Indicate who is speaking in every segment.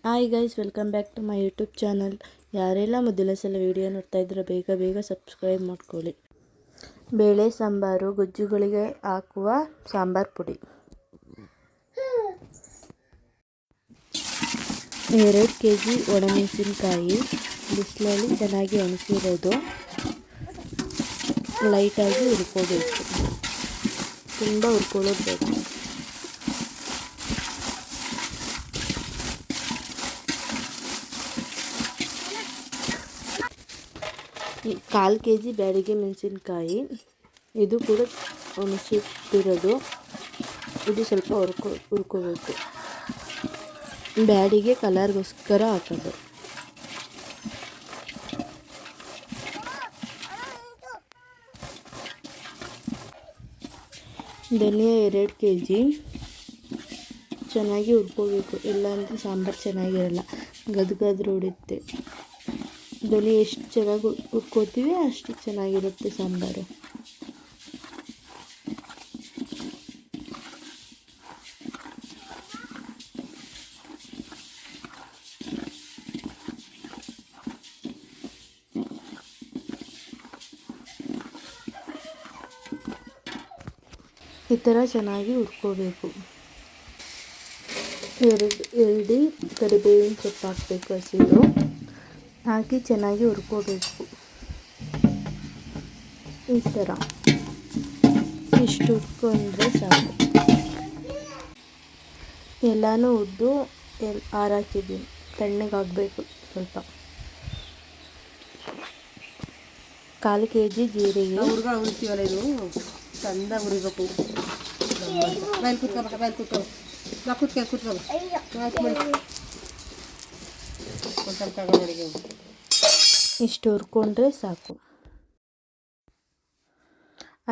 Speaker 1: Hi guys, welcome back to my YouTube channel. ಯಾರೆಲ್ಲ ಮೊದಲ ಸಲ ವಿಡಿಯೋ ನೋಡ್ತಾ ಇದ್ರೆ ಬೇಗ ಸಬ್ಸ್ಕ್ರೈಬ್ ಮಾಡ್ಕೊಳ್ಳಿ. ಬೇಳೆ ಸಾಂಬಾರು ಗೊಜ್ಜುಗಳಿಗೆ ಹಾಕುವ ಸಾಂಬಾರು ಪುಡಿ. 2 kg ಒಣಮೆಣಸಿನಕಾಯಿ ಬಿಸಿಲಲ್ಲಿ ಚೆನ್ನಾಗಿ ಒಣಗಿರೋದು, ಲೈಟಾಗಿ ಹುರ್ಕೋಬೇಕು, ತುಂಬ ಹುರ್ಕೊಳ್ಳೋದು ಬೇಕು. ಕಾಲು kg ಬ್ಯಾಡಗಿ ಮೆಣಸಿನ್ಕಾಯಿ, ಇದು ಕೂಡ ಒಣಗಿಸಿಟ್ಟಿರೋದು. ಇದು ಸ್ವಲ್ಪ ಹುರ್ಕೋಬೇಕು, ಬ್ಯಾಡಿಗೆ ಕಲರ್ಗೋಸ್ಕರ ಹಾಕೋದು. ಧನಿಯಾ 2 kg ಚೆನ್ನಾಗಿ ಹುರ್ಕೋಬೇಕು, ಇಲ್ಲಾಂದರೆ ಸಾಂಬಾರು ಚೆನ್ನಾಗಿರಲ್ಲ, ಗದ್ಗದ್ರು ಹೊಡೆಯುತ್ತೆ. ಧನಿಯಾ ಎಷ್ಟು ಚೆನ್ನಾಗಿ ಹುರ್ಕೋತೀವಿ ಅಷ್ಟು ಚೆನ್ನಾಗಿರುತ್ತೆ ಸಾಂಬಾರು. ಈ ಥರ ಚೆನ್ನಾಗಿ ಹುರ್ಕೋಬೇಕು. 2 ಕರಿಬೇವಿನ ಸೊಪ್ಪು ಹಾಕಬೇಕು, ಹಸಿದು ಹಾಕಿ ಚೆನ್ನಾಗಿ ಹುರ್ಕೋಬೇಕು. ಈ ಥರ ಇಷ್ಟು ಹುರ್ಕೊಂಡ್ರೆ ಸಾಕು. ಎಲ್ಲನೂ ಹುರಿದು ಆರಾಕಿದ್ದೀನಿ, ತಣ್ಣಗಾಗಬೇಕು ಸ್ವಲ್ಪ. 1/4 kg ಜೀರಿಗೆ,
Speaker 2: ಇದು ಚಂದ ಹುರಿಬೇಕು.
Speaker 1: ಇಷ್ಟು ಹುರ್ಕೊಂಡ್ರೆ ಸಾಕು.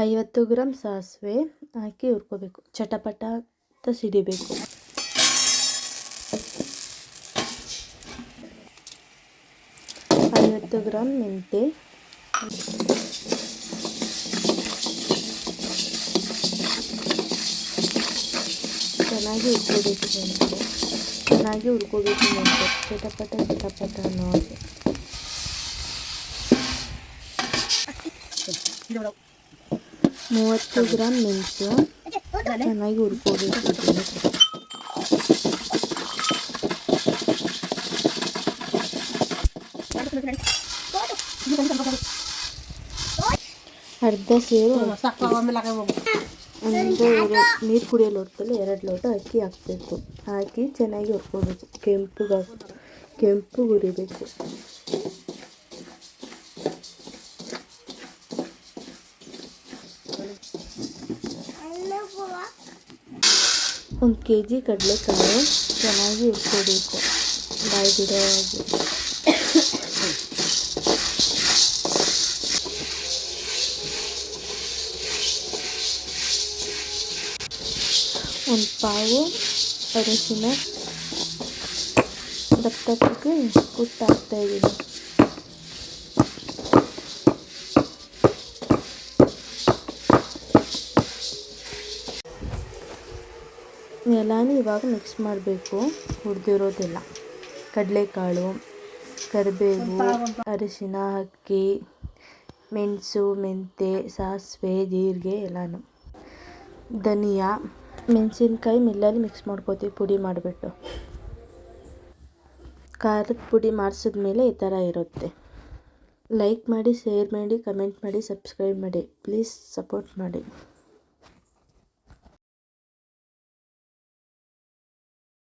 Speaker 1: 50 ಗ್ರಾಮ್ ಸಾಸಿವೆ ಹಾಕಿ ಹುರ್ಕೋಬೇಕು, ಚಟಪಟ ಅಂತ ಸಿಡಿಬೇಕು. 50 ಗ್ರಾಮ್ ಮೆಂತೆ, ಚೆನ್ನಾಗಿ ಹುರ್ಕೋಬೇಕು. ಚೆನ್ನಾಗಿ ಹುರ್ಕೋಬೇಕು ಮೆಂತೆ, ಚಟಪಟ ಅನ್ನೋ ಹಾಗೆ. 30 ಗ್ರಾಮ್ ಮೆಣಸು ಚೆನ್ನಾಗಿ ಹುರ್ಕೋಬೇಕು. ಅರ್ಧ ಸೇರು ಅಂದರೆ ನೀರು ಕುಡಿಯಲು ಹೊತ್ತಲ್ಲಿ 2 ಲೋಟ ಅಕ್ಕಿ ಹಾಕಬೇಕು. ಹಾಕಿ ಚೆನ್ನಾಗಿ ಹುರ್ಕೋಬೇಕು, ಕೆಂಪು ಹುರಿಬೇಕು. ಒಂದು kg ಕಡಲೆಕಾಳು ಚೆನ್ನಾಗಿ ಹುರ್ಕೋಬೇಕು, ಬಾಯಿ ಬಿಡೋ ಹಾಗೆ. ಒಂದು ಪಾವು ಅರಿಶಿನ ದಪ್ಪಕ್ಕೆ ಕುಟ್ಟು ಹಾಕ್ತಾಯಿದ್ದೀನಿ. ಎಲ್ಲನೂ ಇವಾಗ ಮಿಕ್ಸ್ ಮಾಡಬೇಕು, ಹುರಿದಿರೋದೆಲ್ಲ. ಕಡಲೆಕಾಳು, ಕರಿಬೇವು, ಅರಿಶಿನ, ಅಕ್ಕಿ, ಮೆಣಸು, ಮೆಂತೆ, ಸಾಸಿವೆ, ಜೀರಿಗೆ ಎಲ್ಲನೂ. ಧನಿಯಾ, ಮೆಣಸಿನ್ಕಾಯಿ ಮಿಲ್ಲಲ್ಲಿ ಮಿಕ್ಸ್ ಮಾಡ್ಕೋತೀವಿ ಪುಡಿ ಮಾಡಿಬಿಟ್ಟು. ಖಾರದ ಪುಡಿ ಮಾಡಿಸಿದ್ಮೇಲೆ ಈ ಥರ ಇರುತ್ತೆ. ಲೈಕ್ ಮಾಡಿ, ಶೇರ್ ಮಾಡಿ, ಕಮೆಂಟ್ ಮಾಡಿ, ಸಬ್ಸ್ಕ್ರೈಬ್ ಮಾಡಿ. ಪ್ಲೀಸ್ ಸಪೋರ್ಟ್ ಮಾಡಿ.